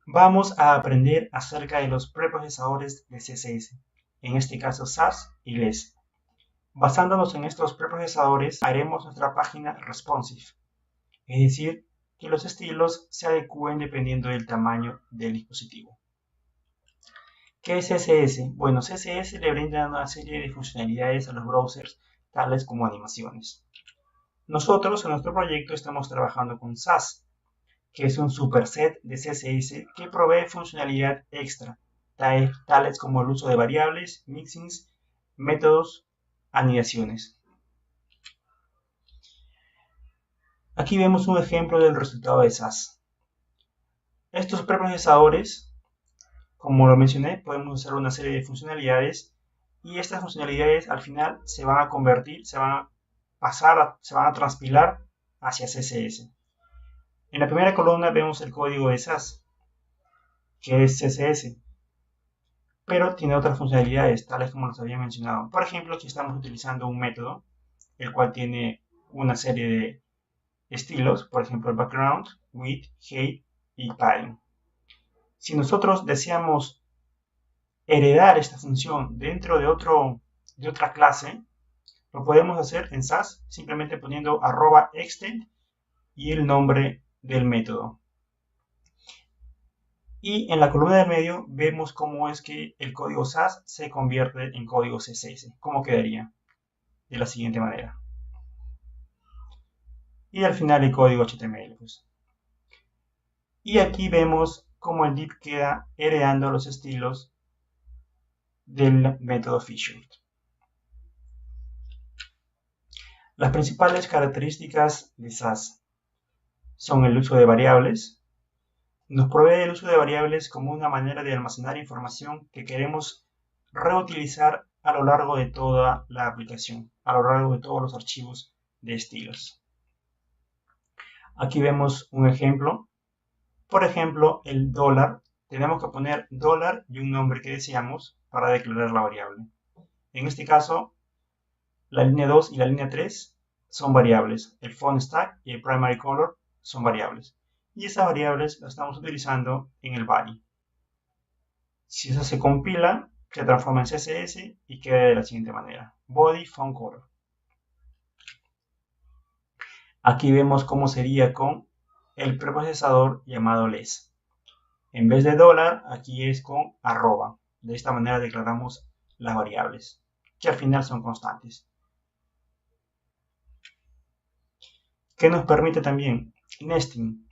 Vamos a aprender acerca de los preprocesadores de CSS, en este caso SAS y LESS. Basándonos en estos preprocesadores, haremos nuestra página responsive, es decir, que los estilos se adecúen dependiendo del tamaño del dispositivo. ¿Qué es CSS? Bueno, CSS le brinda una serie de funcionalidades a los browsers, tales como animaciones. Nosotros en nuestro proyecto estamos trabajando con SAS, que es un superset de CSS que provee funcionalidad extra, tales como el uso de variables, mixins, métodos, anidaciones. Aquí vemos un ejemplo del resultado de SAS. Estos preprocesadores, como lo mencioné, podemos usar una serie de funcionalidades y estas funcionalidades al final se van a convertir, se van a transpilar hacia CSS. En la primera columna vemos el código de SAS, que es CSS, pero tiene otras funcionalidades, tales como los había mencionado. Por ejemplo, aquí estamos utilizando un método, el cual tiene una serie de estilos, por ejemplo, el background, width, height y padding. Si nosotros deseamos heredar esta función dentro de otra clase, lo podemos hacer en SAS simplemente poniendo @extend y el nombre del método. Y en la columna del medio vemos cómo es que el código SAS se convierte en código CSS. ¿Cómo quedaría? De la siguiente manera. Y al final el código HTML. Pues. Y aquí vemos cómo el div queda heredando los estilos del método featured. Las principales características de SAS son el uso de variables. Nos provee el uso de variables como una manera de almacenar información que queremos reutilizar a lo largo de toda la aplicación, a lo largo de todos los archivos de estilos. Aquí vemos un ejemplo. Por ejemplo, el dólar. Tenemos que poner dólar y un nombre que deseamos para declarar la variable. En este caso, la línea 2 y la línea 3 son variables. El font stack y el primary color son variables. Y esas variables las estamos utilizando en el body. Si eso se compila, se transforma en CSS y queda de la siguiente manera. Body font color. Aquí vemos cómo sería con el preprocesador llamado less. En vez de dólar, aquí es con arroba. De esta manera declaramos las variables, que al final son constantes. ¿Qué nos permite también? Nesting.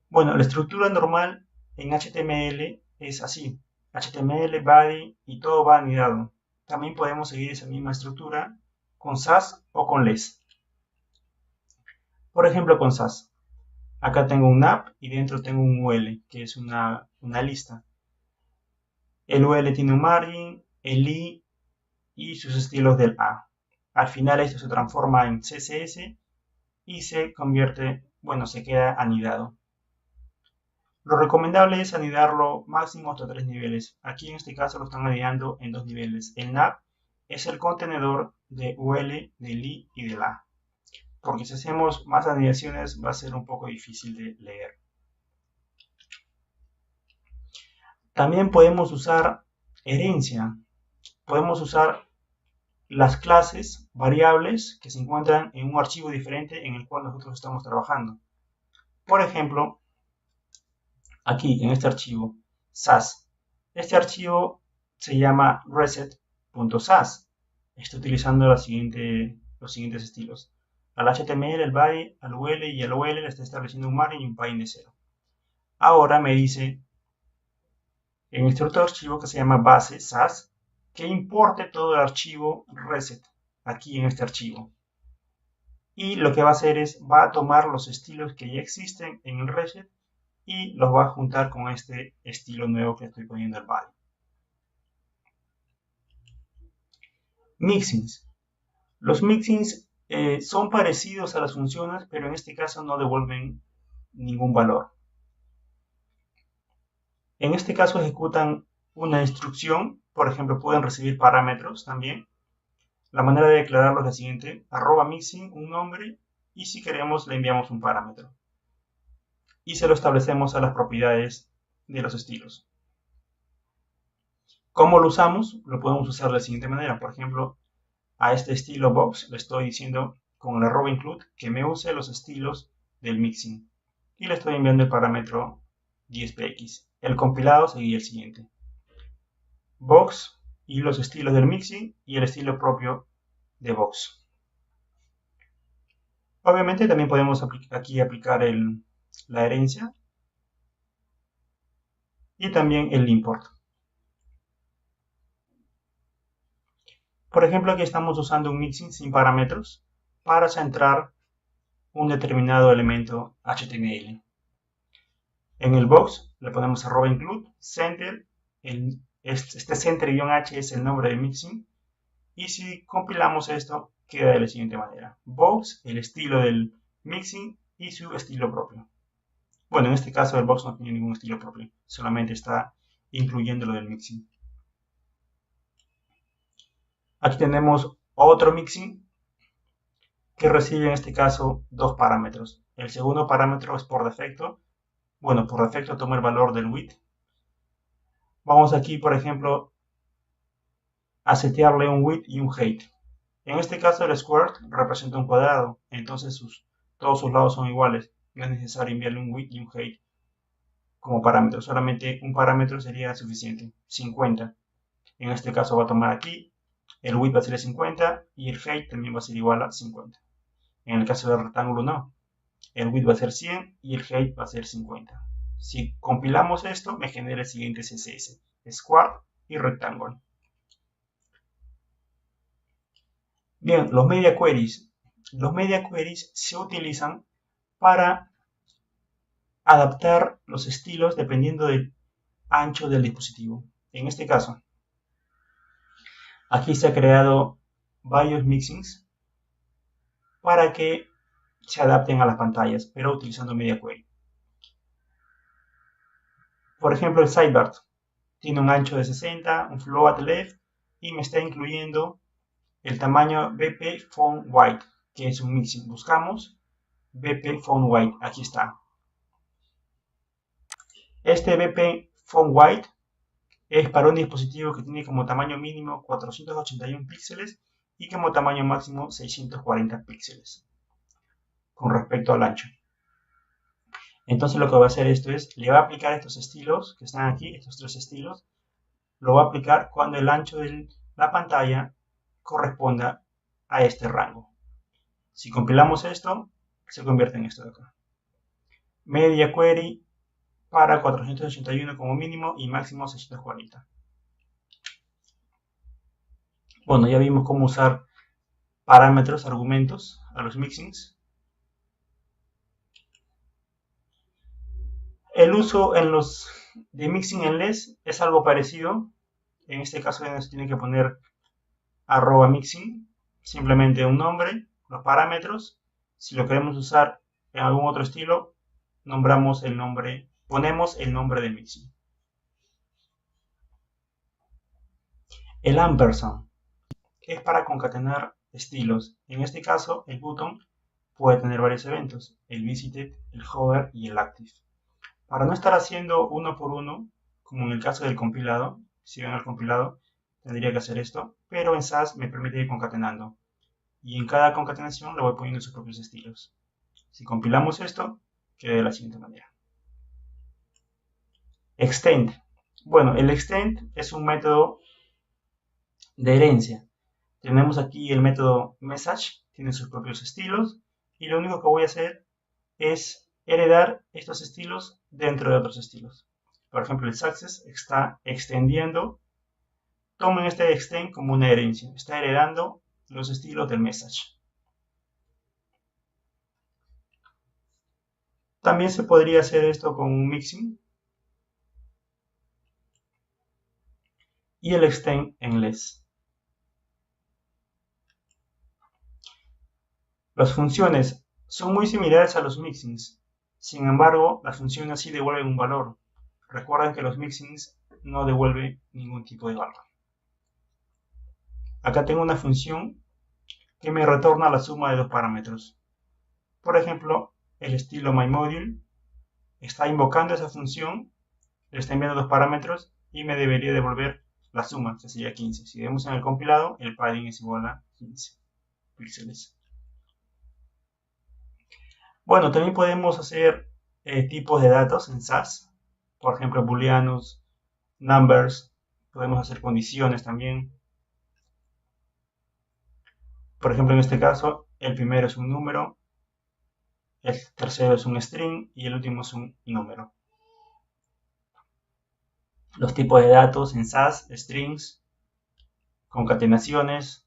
Bueno, la estructura normal en HTML es así. HTML, body y todo va anidado. También podemos seguir esa misma estructura con SAS o con less. Por ejemplo, con SAS. Acá tengo un app y dentro tengo un UL, que es una lista. El UL tiene un margin, el I y sus estilos del A. Al final esto se transforma en CSS y se convierte, bueno, se queda anidado. Lo recomendable es anidarlo máximo hasta 3 niveles. Aquí en este caso lo están anidando en 2 niveles. El nav es el contenedor de UL, del I y del A. Porque si hacemos más anidaciones va a ser un poco difícil de leer. También podemos usar herencia. Podemos usar las clases, variables que se encuentran en un archivo diferente en el cual nosotros estamos trabajando. Por ejemplo, aquí en este archivo, SAS. Este archivo se llama reset.sas. Está utilizando los siguientes estilos. Al HTML, el body, al UL y al OL le está estableciendo un margin y un padding de 0. Ahora me dice en este otro archivo que se llama base SAS que importe todo el archivo reset aquí en este archivo. Y lo que va a hacer es, va a tomar los estilos que ya existen en el reset y los va a juntar con este estilo nuevo que estoy poniendo al body. Mixins. Los mixins son parecidos a las funciones, pero en este caso no devuelven ningún valor. En este caso ejecutan una instrucción, por ejemplo, pueden recibir parámetros también. La manera de declararlo es la siguiente: @mixin, un nombre, y si queremos le enviamos un parámetro. Y se lo establecemos a las propiedades de los estilos. ¿Cómo lo usamos? Lo podemos usar de la siguiente manera. Por ejemplo, a este estilo box le estoy diciendo con el @include que me use los estilos del mixing y le estoy enviando el parámetro 10px. El compilado sería el siguiente: box y los estilos del mixing y el estilo propio de box. Obviamente también podemos aquí aplicar la herencia y también el import. Por ejemplo, aquí estamos usando un mixing sin parámetros para centrar un determinado elemento HTML. En el box le ponemos @include center, este center-h es el nombre del mixing, y si compilamos esto queda de la siguiente manera: box, el estilo del mixing y su estilo propio. Bueno, en este caso el box no tiene ningún estilo propio, solamente está incluyendo lo del mixing. Aquí tenemos otro mixing que recibe en este caso dos parámetros. El segundo parámetro es por defecto. Bueno, por defecto toma el valor del width. Vamos aquí, por ejemplo, a setearle un width y un height. En este caso el square representa un cuadrado, entonces todos sus lados son iguales. No es necesario enviarle un width y un height como parámetro, solamente un parámetro sería suficiente, 50. En este caso va a tomar aquí, el width va a ser 50 y el height también va a ser igual a 50. En el caso del rectángulo no, el width va a ser 100 y el height va a ser 50. Si compilamos esto, me genera el siguiente CSS: square y rectángulo. Bien, los media queries. Los media queries se utilizan para adaptar los estilos dependiendo del ancho del dispositivo. En este caso, aquí se ha creado varios mixings para que se adapten a las pantallas, pero utilizando media query. Por ejemplo, el sidebar tiene un ancho de 60, un float left, y me está incluyendo el tamaño BP font white, que es un mixing. Buscamos BP font white, aquí está. Este BP font white es para un dispositivo que tiene como tamaño mínimo 481 píxeles y como tamaño máximo 640 píxeles con respecto al ancho. Entonces lo que va a hacer esto es, le va a aplicar estos estilos que están aquí, estos tres estilos, lo va a aplicar cuando el ancho de la pantalla corresponda a este rango. Si compilamos esto, se convierte en esto de acá: media query para 481 como mínimo y máximo 640. Bueno, ya vimos cómo usar parámetros, argumentos a los mixings. El uso de mixing en less es algo parecido. En este caso ya nos tiene que poner @mixing, simplemente un nombre, los parámetros. Si lo queremos usar en algún otro estilo, nombramos el nombre, ponemos el nombre del mixing. El ampersand es para concatenar estilos. En este caso, el button puede tener varios eventos: el visited, el hover y el active. Para no estar haciendo uno por uno, como en el caso del compilado, si ven el compilado, tendría que hacer esto, pero en SAS me permite ir concatenando. Y en cada concatenación le voy poniendo sus propios estilos. Si compilamos esto, queda de la siguiente manera. Extend. Bueno, el extend es un método de herencia. Tenemos aquí el método message, tiene sus propios estilos, y lo único que voy a hacer es heredar estos estilos dentro de otros estilos. Por ejemplo, el success está extendiendo. Tomen este extend como una herencia, está heredando los estilos del message. También se podría hacer esto con un mixing y el extend en less. Las funciones son muy similares a los mixings, sin embargo, las funciones sí devuelven un valor. Recuerden que los mixings no devuelven ningún tipo de valor. Acá tengo una función que me retorna la suma de dos parámetros. Por ejemplo, el estilo myModule está invocando esa función le está enviando dos parámetros y me debería devolver la suma, que sería 15. Si vemos en el compilado, el padding es igual a 15 píxeles. Bueno, también podemos hacer tipos de datos en SAS, por ejemplo, booleanos, numbers, podemos hacer condiciones también. Por ejemplo, en este caso, el primero es un número, el tercero es un string y el último es un número. Los tipos de datos en SAS, strings, concatenaciones.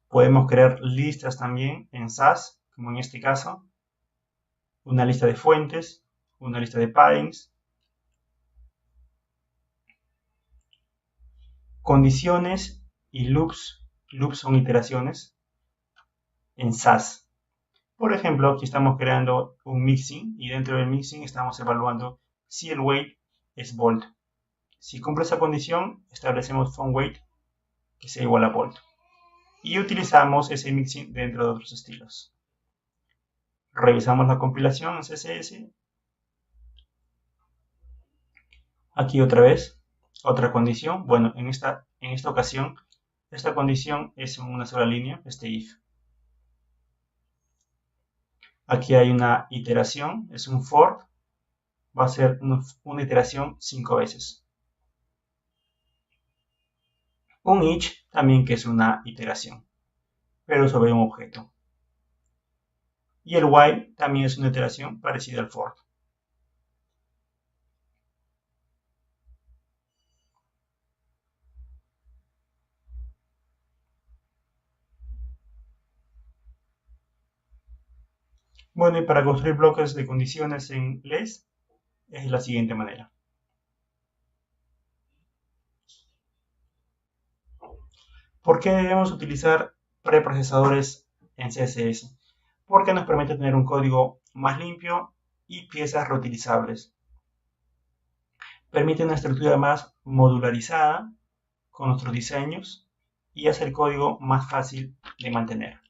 Podemos crear listas también en SAS, como en este caso. Una lista de fuentes, una lista de paddings. Condiciones y loops. Loops son iteraciones en SAS. Por ejemplo, aquí estamos creando un mixing y dentro del mixing estamos evaluando si el weight es bold. Si cumple esa condición, establecemos fontWeight que sea igual a bold. Y utilizamos ese mixing dentro de otros estilos. Revisamos la compilación en CSS. Aquí otra vez, otra condición. Bueno, en esta ocasión, esta condición es en una sola línea, este if. Aquí hay una iteración, es un for. Va a ser una iteración 5 veces. Un each también que es una iteración, pero sobre un objeto. Y el while también es una iteración parecida al for. Bueno, y para construir bloques de condiciones en LESS es de la siguiente manera. ¿Por qué debemos utilizar preprocesadores en CSS? Porque nos permite tener un código más limpio y piezas reutilizables. Permite una estructura más modularizada con nuestros diseños y hace el código más fácil de mantener.